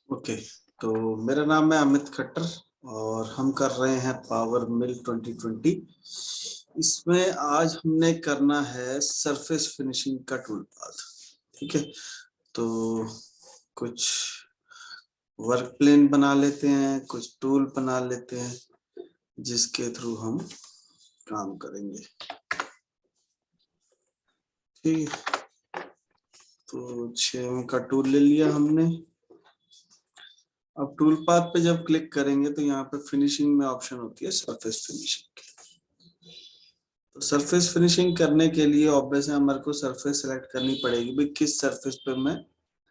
Okay, तो मेरा नाम है अमित खट्टर और हम कर रहे हैं पावर मिल 2020। इसमें आज हमने करना है सरफेस फिनिशिंग का टूल पाथ। ठीक है, तो कुछ वर्क प्लेन बना लेते हैं, कुछ टूल बना लेते हैं जिसके थ्रू हम काम करेंगे। ठीक है, तो 6 का टूल ले लिया हमने। अब टूल पाथ पे जब क्लिक करेंगे तो यहाँ पे फिनिशिंग में ऑप्शन होती है सरफेस फिनिशिंग। तो सरफेस फिनिशिंग करने के लिए ऑब्वियस है हमारे को सरफेस सेलेक्ट करनी पड़ेगी, भाई किस सरफेस पे मैं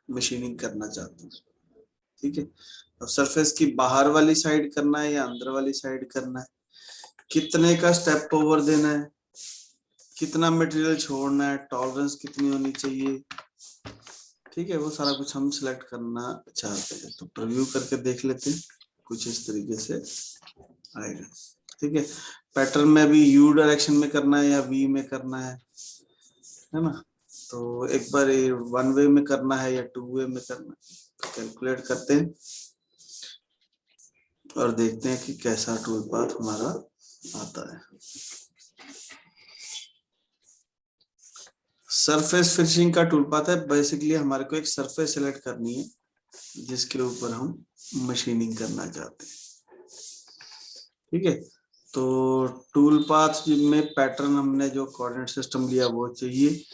मशीनिंग करना चाहता हूँ। ठीक है, अब सरफेस की बाहर वाली साइड करना है या अंदर वाली साइड करना है, कितने का स्टेप ओवर देना है, कितना मटेरियल छोड़ना है, टॉलरेंस कितनी होनी चाहिए। ठीक है, वो सारा कुछ हम सिलेक्ट करना चाहते हैं। तो प्रीव्यू करके देख लेते हैं, कुछ इस तरीके से आएगा। ठीक है, पैटर्न में भी यू डायरेक्शन में करना है या वी में करना है ना। तो एक बार 1 वे में करना है या 2 वे में करना है, कैलकुलेट करते हैं और देखते हैं कि कैसा टूल पाथ हमारा आता है। सरफेस फिनिशिंग का टूल पाथ है, बेसिकली हमारे को एक सरफेस सेलेक्ट करनी है जिसके ऊपर हम मशीनिंग करना चाहते हैं। ठीक है, तो टूल पाथ में पैटर्न हमने जो कोऑर्डिनेट सिस्टम लिया वो चाहिए,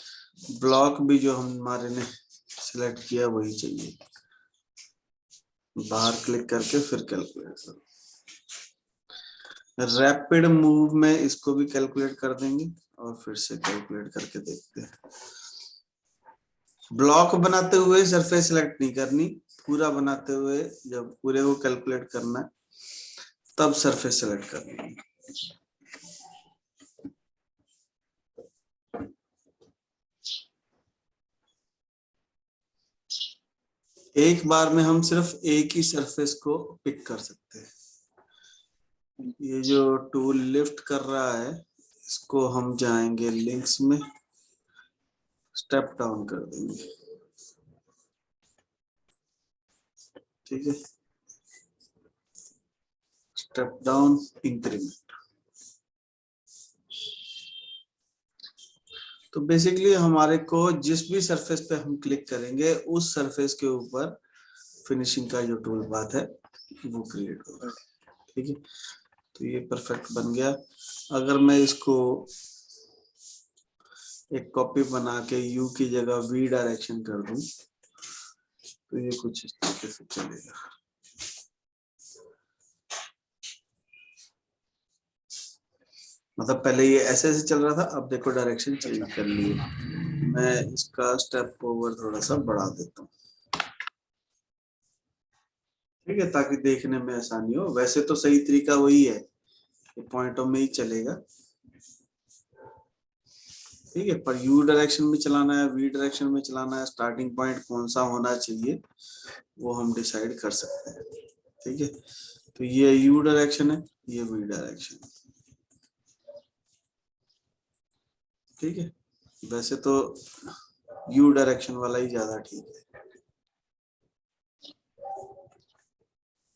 ब्लॉक भी जो हमारे ने सिलेक्ट किया वही चाहिए। बाहर क्लिक करके फिर कैलकुलेट करो। रैपिड मूव में इसको भी कैलकुलेट कर देंगे और फिर से कैलकुलेट करके देखते हैं। ब्लॉक बनाते हुए सरफेस सिलेक्ट नहीं करनी, पूरा बनाते हुए जब पूरे को कैलकुलेट करना है तब सरफेस सेलेक्ट करनी है। एक बार में हम सिर्फ एक ही सरफेस को पिक कर सकते हैं। ये जो टूल लिफ्ट कर रहा है इसको हम जाएंगे लिंक्स में, स्टेप डाउन कर देंगे। ठीक है, स्टेप डाउन इंक्रीमेंट। तो बेसिकली हमारे को जिस भी सरफेस पे हम क्लिक करेंगे उस सरफेस के ऊपर फिनिशिंग का जो टूल पाथ है वो क्रिएट होगा। ठीक है, तो ये परफेक्ट बन गया। अगर मैं इसको एक कॉपी बना के यू की जगह वी डायरेक्शन कर दूं तो ये कुछ इस तरीके से चलेगा। मतलब पहले ये ऐसे ऐसे चल रहा था, अब देखो डायरेक्शन चेंज कर ली। मैं इसका स्टेप ओवर थोड़ा सा बढ़ा देता हूँ। ठीक है, ताकि देखने में आसानी हो। वैसे तो सही तरीका वही है, पॉइंटों में ही चलेगा। ठीक है, पर यू डायरेक्शन में चलाना है, वी डायरेक्शन में चलाना है, स्टार्टिंग पॉइंट कौन सा होना चाहिए वो हम डिसाइड कर सकते हैं। ठीक है, तो ये यू डायरेक्शन है, ये वी डायरेक्शन है। ठीक है, वैसे तो यू डायरेक्शन वाला ही ज्यादा ठीक है।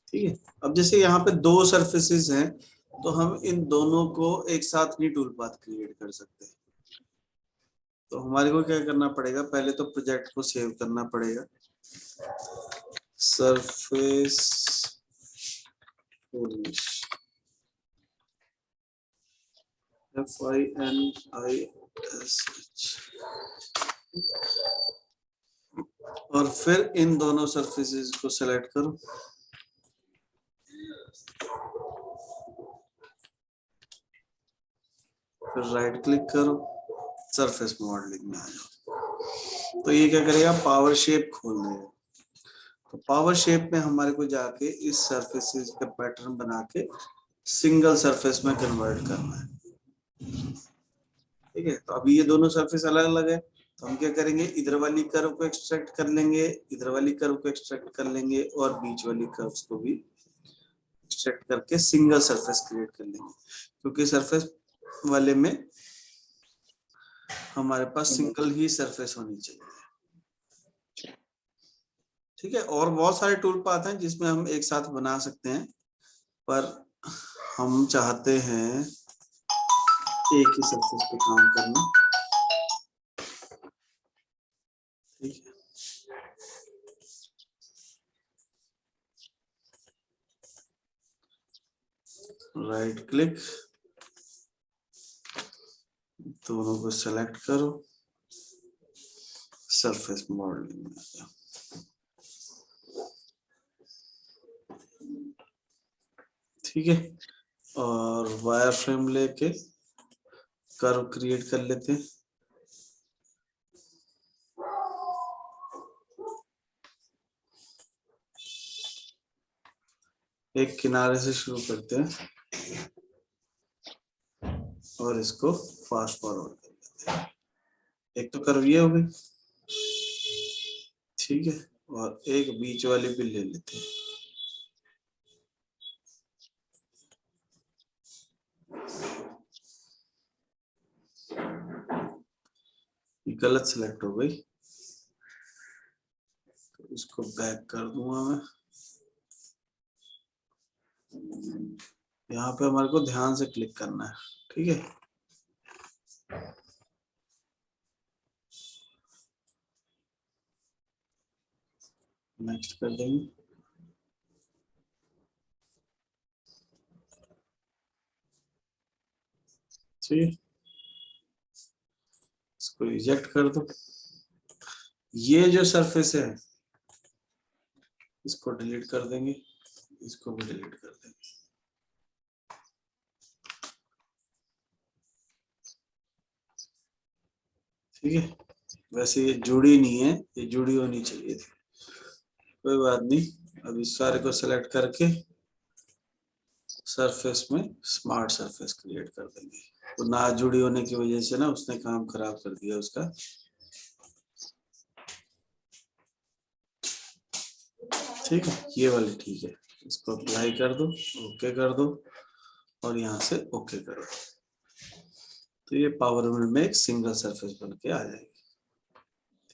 ठीक है, अब जैसे यहाँ पे दो सरफेसेस हैं तो हम इन दोनों को एक साथ नहीं टूल पाथ क्रिएट कर सकते। तो हमारे को क्या करना पड़ेगा, पहले तो प्रोजेक्ट को सेव करना पड़ेगा। सरफेस फिनिश FINISH और फिर इन दोनों सरफेसेस को सेलेक्ट करो। फिर राइट क्लिक करो, सरफेस मॉडलिंग में आ जाओ। तो ये क्या करेगा, पावर शेप खोल देगा। तो पावर शेप में हमारे को जाके इस सरफेसेस का पैटर्न बना के सिंगल सरफेस में कन्वर्ट करना है। ठीक है, तो अभी ये दोनों सरफेस अलग अलग है, तो हम क्या करेंगे, इधर वाली कर्व को एक्सट्रैक्ट कर लेंगे, इधर वाली कर्व को एक्सट्रैक्ट कर लेंगे और बीच वाली कर्व्स को भी एक्सट्रैक्ट करके सिंगल सरफेस क्रिएट कर लेंगे। क्योंकि सरफेस वाले में हमारे पास सिंगल ही सरफेस होनी चाहिए। ठीक है। और बहुत सारे टूल पाथ हैं जिसमें हम एक साथ बना सकते हैं, पर हम चाहते हैं एक ही सरफेस पे काम करना। ठीक है, राइट क्लिक, दोनों को सेलेक्ट करो, सरफेस मॉडलिंग में आ जाओ। ठीक है, और वायर फ्रेम लेके कर्व क्रिएट कर लेते हैं। एक किनारे से शुरू करते हैं और इसको फास्ट फॉरवर्ड कर लेते हैं। एक तो कर्व ये हो गई, ठीक है, और एक बीच वाली भी ले लेते हैं। गलत सिलेक्ट हो गई, तो इसको बैक कर दूंगा मैं। यहाँ पे हमारे को ध्यान से क्लिक करना है, ठीक है। नेक्स्ट कर देंगे। ठीक है, इसको रिजेक्ट कर दो। ये जो सरफेस है इसको डिलीट कर देंगे, इसको भी डिलीट कर देंगे। ठीक है, वैसे ये जुड़ी नहीं है, ये जुड़ी होनी चाहिए थी, कोई बात नहीं। अब इस सारे को सिलेक्ट करके सरफेस में स्मार्ट सरफेस क्रिएट कर देंगे। तो ना जुड़ी होने की वजह से ना उसने काम खराब कर दिया उसका। ठीक है, ये वाली ठीक है, इसको अप्लाई कर दो, ओके कर दो, और यहाँ से ओके करो, तो ये पावर में एक सिंगल सरफेस बन के आ जाएगी।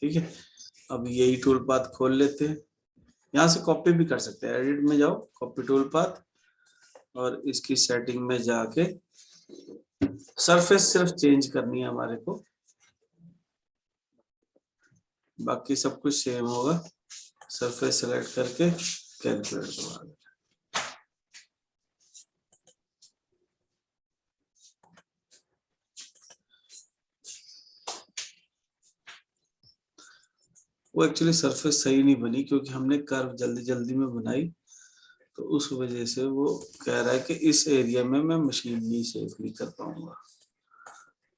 ठीक है, अब यही टूल पाथ खोल लेते हैं। यहाँ से कॉपी भी कर सकते हैं, एडिट में जाओ, कॉपी टूल पाथ, और इसकी सेटिंग में जाके सरफेस सिर्फ चेंज करनी है हमारे को, बाकी सब कुछ सेम होगा। सरफेस सेलेक्ट करके कैलकुलेट दबा दो। वो एक्चुअली सरफेस सही नहीं बनी क्योंकि हमने कर्व जल्दी जल्दी में बनाई, तो उस वजह से वो कह रहा है कि इस एरिया में मैं मशीन नहीं सेफली कर पाऊंगा।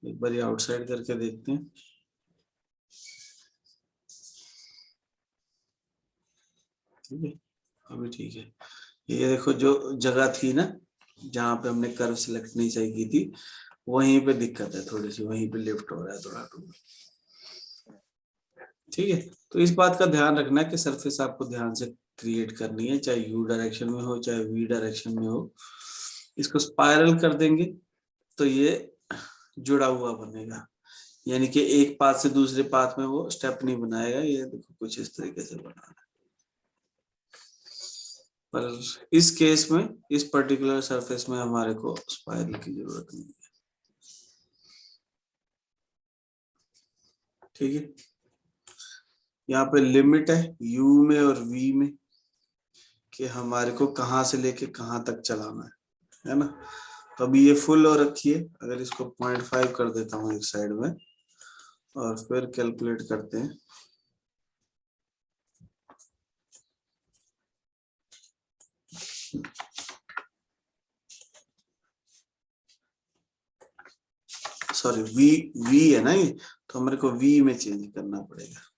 एक बार आउटसाइड करके देखते हैं। ठीक है, अभी ठीक है। ये देखो जो जगह थी ना जहाँ पे हमने कर्व सिलेक्ट नहीं चाहिए की थी, वहीं पे दिक्कत है थोड़ी सी, वहीं पे लिफ्ट हो रहा है थोड़ा टूल। ठीक है, तो इस बात का ध्यान रखना है कि सरफेस आपको ध्यान से क्रिएट करनी है, चाहे यू डायरेक्शन में हो चाहे वी डायरेक्शन में हो। इसको स्पाइरल कर देंगे तो ये जुड़ा हुआ बनेगा, यानी कि एक पाथ से दूसरे पाथ में वो स्टेप नहीं बनाएगा। ये देखो कुछ इस तरीके से बनाना है, पर इस केस में इस पर्टिकुलर सरफेस में हमारे को स्पाइरल की जरूरत नहीं है। ठीक है, यहाँ पे लिमिट है यू में और वी में कि हमारे को कहाँ से लेके कहाँ तक चलाना है ना। तो अभी ये फुल हो रखी है, अगर इसको 0.5 कर देता हूँ एक साइड में और फिर कैलकुलेट करते हैं। सॉरी, वी वी है ना ये, तो हमारे को वी में चेंज करना पड़ेगा।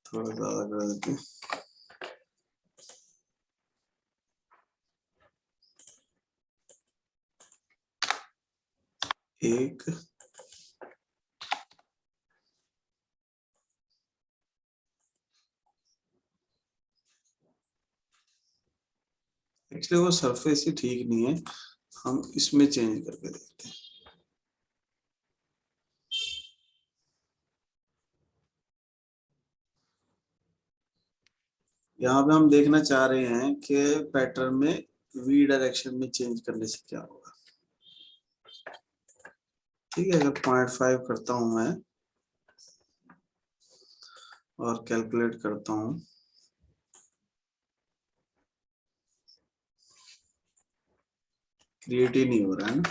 थोड़ा ज्यादा कर देते हैं। एक एक्चुअली वो सरफेस ही ठीक नहीं है, हम इसमें चेंज करके देखते हैं। यहाँ पे हम देखना चाह रहे हैं कि पैटर्न में v डायरेक्शन में चेंज करने से क्या होगा। ठीक है, अगर 0.5 करता हूं मैं और कैलकुलेट करता हूं, क्रिएट ही नहीं हो रहा है ना।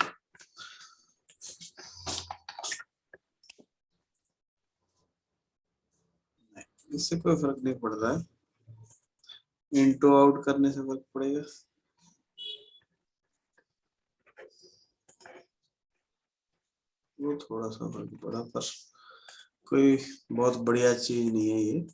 इससे कोई फर्क नहीं पड़ रहा है, इनटू आउट करने से फर्क पड़ेगा। वो थोड़ा सा फर्क पड़ा, पर कोई बहुत बढ़िया चीज नहीं है ये।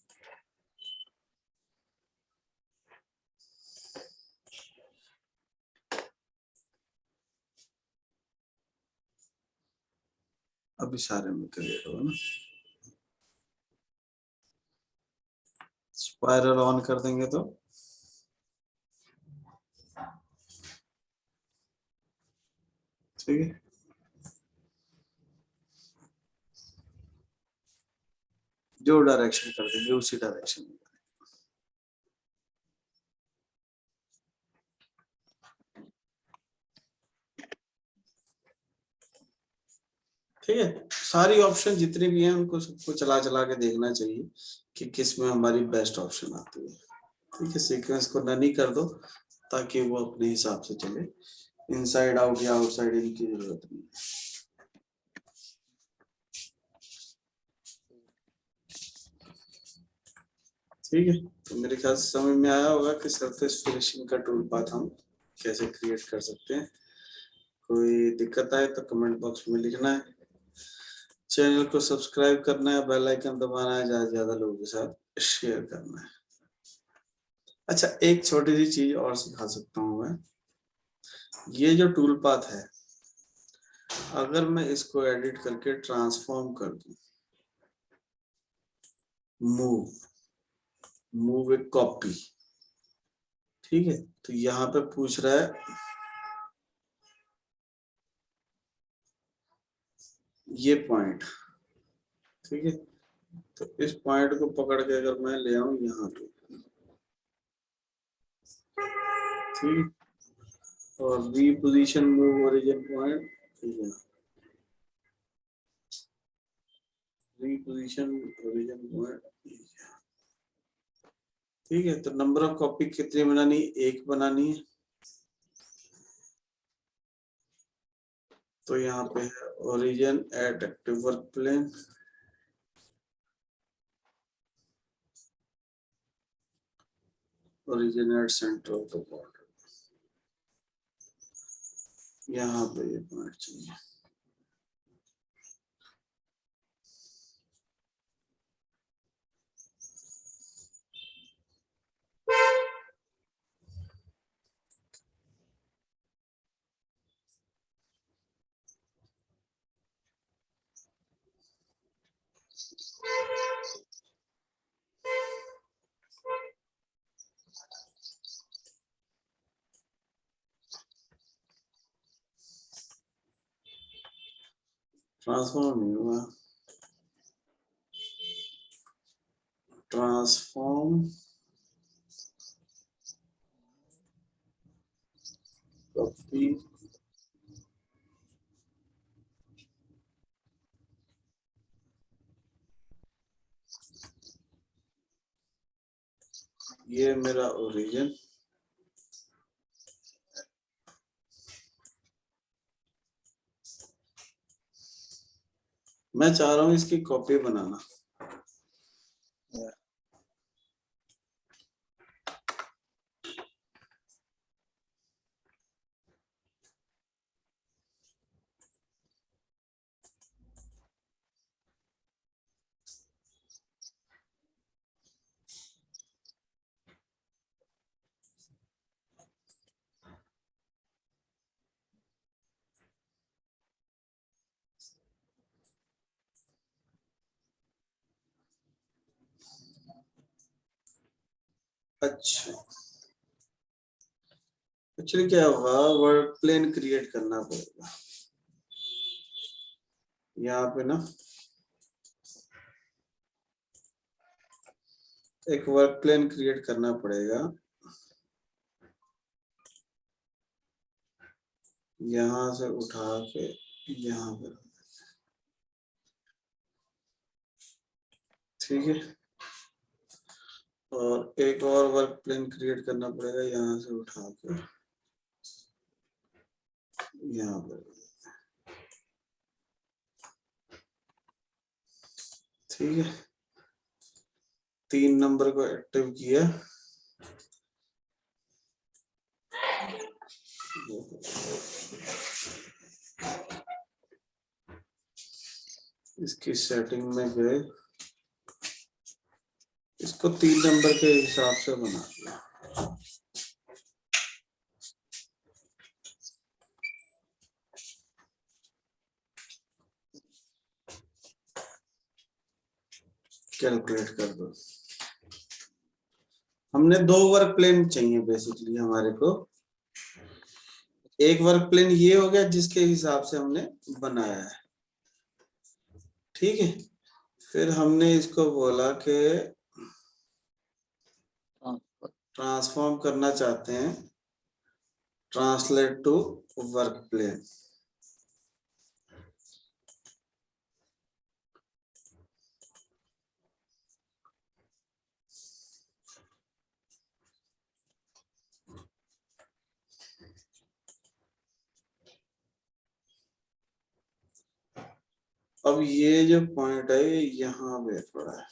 अभी सारे में क्रिएट होगा ना। स्पाइरल ऑन कर देंगे तो ठीक है। जो डायरेक्शन कर देंगे उसी डायरेक्शन में। ठीक है, सारी ऑप्शन जितने भी हैं उनको सबको चला चला के देखना चाहिए कि किस में हमारी बेस्ट ऑप्शन आती है। ठीक है, सीक्वेंस को नन ही कर दो ताकि वो अपने हिसाब से चले, इनसाइड आउट या आउटसाइड इन की जरूरत नहीं। ठीक है, तो मेरे ख्याल से समझ में आया होगा कि सरफेस फिनिशिंग का टूल पाथ हम कैसे क्रिएट कर सकते हैं। कोई दिक्कत आए तो कमेंट बॉक्स में लिखना है, चैनल को सब्सक्राइब करना है, बेल आइकन दबाना है, ज्यादा से ज्यादा लोगों के साथ शेयर करना है। अच्छा, एक छोटी सी चीज और सिखा सकता हूँ मैं। ये जो टूल पाथ है, अगर मैं इसको एडिट करके ट्रांसफॉर्म कर दूं, मूव मूव ए कॉपी, ठीक है, तो यहाँ पे पूछ रहा है ये पॉइंट, ठीक है, तो इस पॉइंट को पकड़ के अगर मैं ले आऊं यहाँ पे, ठीक, और reposition move origin point, reposition origin point, ठीक है। तो नंबर ऑफ कॉपी कितनी बनानी, एक बनानी है। तो यहाँ पे है origin at active work plane, origin at centre of the border, यहाँ पे ये पॉइंट चाहिए। ट्रांसफॉर्म नहीं हुआ, ट्रांसफॉर्म कॉपी, ये मेरा ओरिजिन, मैं चाह रहा हूँ इसकी कॉपी बनाना। अच्छा, एक्चुअली क्या होगा, वर्क प्लेन क्रिएट करना पड़ेगा यहाँ पे ना। एक वर्क प्लेन क्रिएट करना पड़ेगा, यहां से उठा के यहाँ पे, ठीक है। और एक और वर्क प्लेन क्रिएट करना पड़ेगा, यहाँ से उठा के यहाँ पे, ठीक है। 3 नंबर को एक्टिव किया, इसकी सेटिंग में गए, इसको 3 नंबर के हिसाब से बना दिया। कैलकुलेट कर दो। हमने 2 वर्क प्लेन चाहिए बेसिकली हमारे को। एक वर्क प्लेन ये हो गया जिसके हिसाब से हमने बनाया है, ठीक है। फिर हमने इसको बोला कि ट्रांसफॉर्म करना चाहते हैं, ट्रांसलेट टू वर्क प्लेन। अब ये जो पॉइंट है ये यहाँ पे पड़ा है,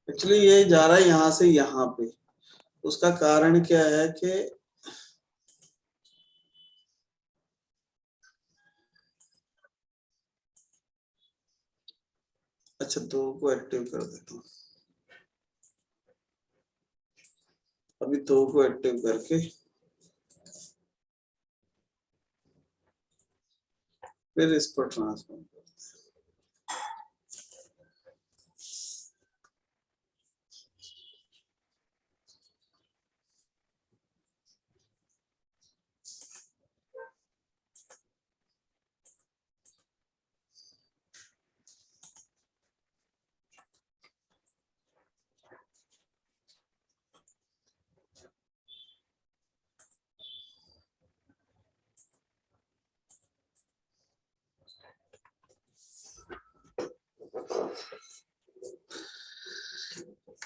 एक्चुअली ये जा रहा है यहाँ से यहाँ पे। उसका कारण क्या है कि अच्छा 2 को एक्टिव कर देता हूँ, अभी 2 को एक्टिव करके फिर इसको ट्रांसफॉर्म कर।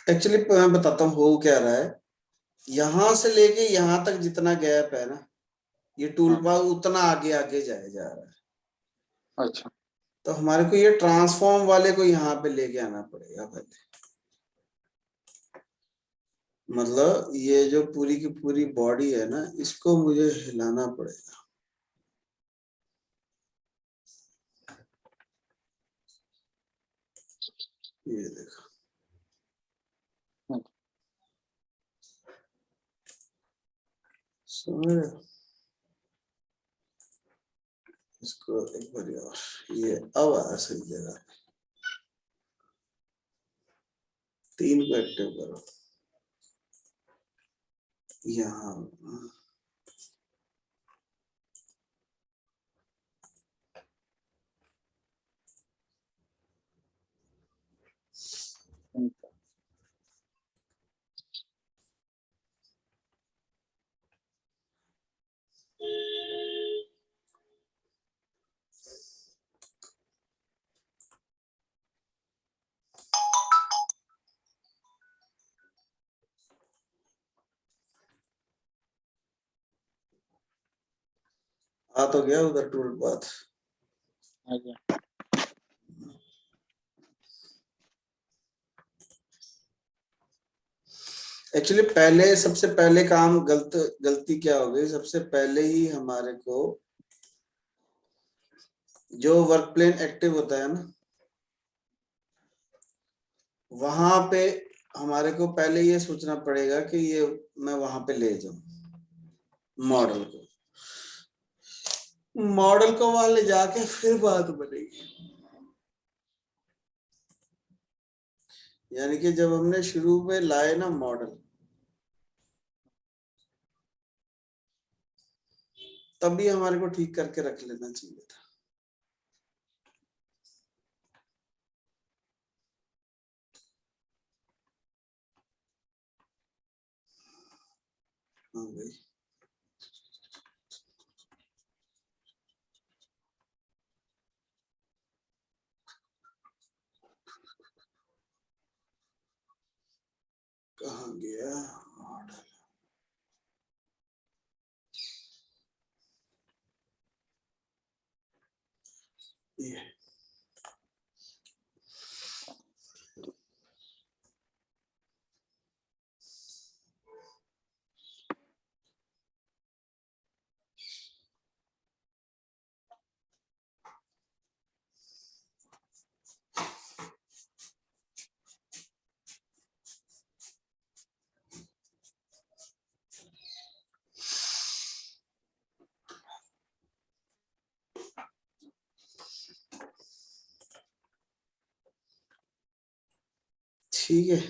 एक्चुअली मैं बताता हूँ हो क्या रहा है। यहां से लेके यहां तक जितना गैप है ना, ये टूल बार उतना आगे आगे जाए जा रहा है। अच्छा, तो हमारे को ये ट्रांसफॉर्म वाले को यहाँ पे लेके आना पड़ेगा पहले। मतलब ये जो पूरी की पूरी बॉडी है ना, इसको मुझे हिलाना पड़ेगा। ये देखो, समझ रहे हो? इसको एक बार और, ये अब आया सही जगह। 3 को एक्टिव करो यहाँ, आ तो गया उधर टूल पाथ। एक्चुअली पहले सबसे पहले काम गलती क्या हो गई, सबसे पहले ही हमारे को जो वर्क प्लेन एक्टिव होता है ना, वहां पे हमारे को पहले ये सोचना पड़ेगा कि ये मैं वहां पे ले जाऊं मॉडल को। मॉडल को वहां ले जाके फिर बात बनेगी। यानी कि जब हमने शुरू में लाए ना मॉडल, तभी हमारे को ठीक करके रख लेना चाहिए था। हाँ भाई, कहाँ गया ये? ठीक है,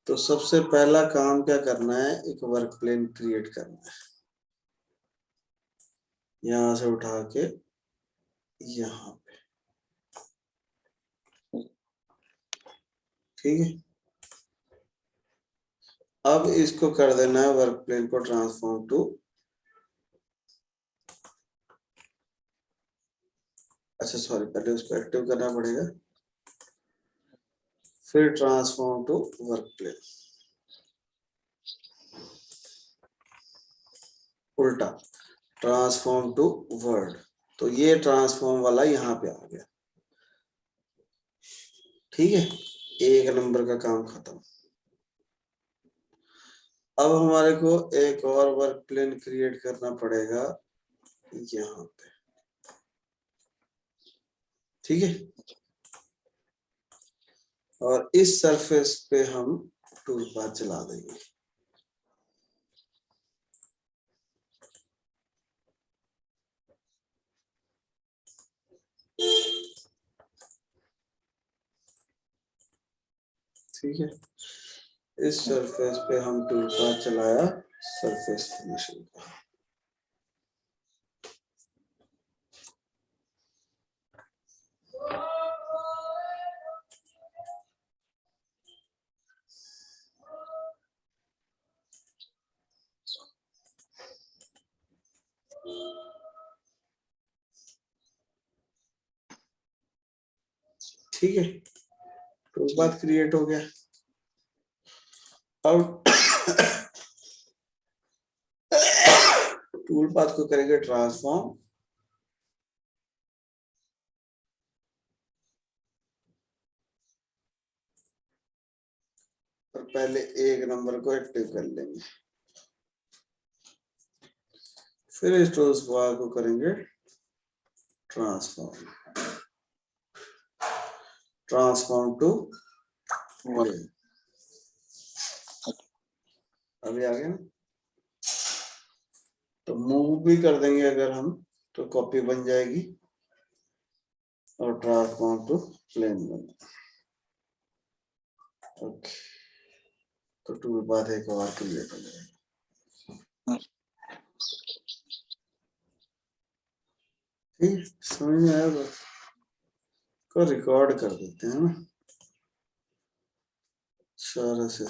तो सबसे पहला काम क्या करना है, एक वर्क प्लेन क्रिएट करना है। यहां से उठा के यहाँ पे, ठीक है। अब इसको कर देना है वर्क प्लेन को ट्रांसफॉर्म टू, अच्छा सॉरी, पहले उसको एक्टिव करना पड़ेगा, फिर ट्रांसफॉर्म टू वर्क प्लेन, उल्टा ट्रांसफॉर्म टू वर्ड। तो ये ट्रांसफॉर्म वाला यहाँ पे आ गया, ठीक है। एक नंबर का काम खत्म। अब हमारे को एक और वर्क प्लेन क्रिएट करना पड़ेगा यहाँ पे, ठीक है। और इस सरफेस पे हम टूल पाथ चला देंगे, ठीक है। इस सरफेस पे हम टूल पाथ चलाया सरफेस फिनिशिंग का, ठीक है। टूल पाथ क्रिएट हो गया। अब टूल पाथ को करेंगे ट्रांसफॉर्म, और पहले एक नंबर को एक्टिव कर लेंगे, फिर इस टूल पाथ को करेंगे ट्रांसफॉर्म, ट्रांसफॉर्म टू प्लेन। अभी आ गया ना, तो मूव भी कर देंगे अगर हम, तो कॉपी बन जाएगी और ट्रांसफॉर्म टू प्लेन बन। ओके, तो टूल पाथ एक और क्रिएट हो जाएगा, ठीक, समझ में आया? बस को रिकॉर्ड कर देते हैं ना सारा से।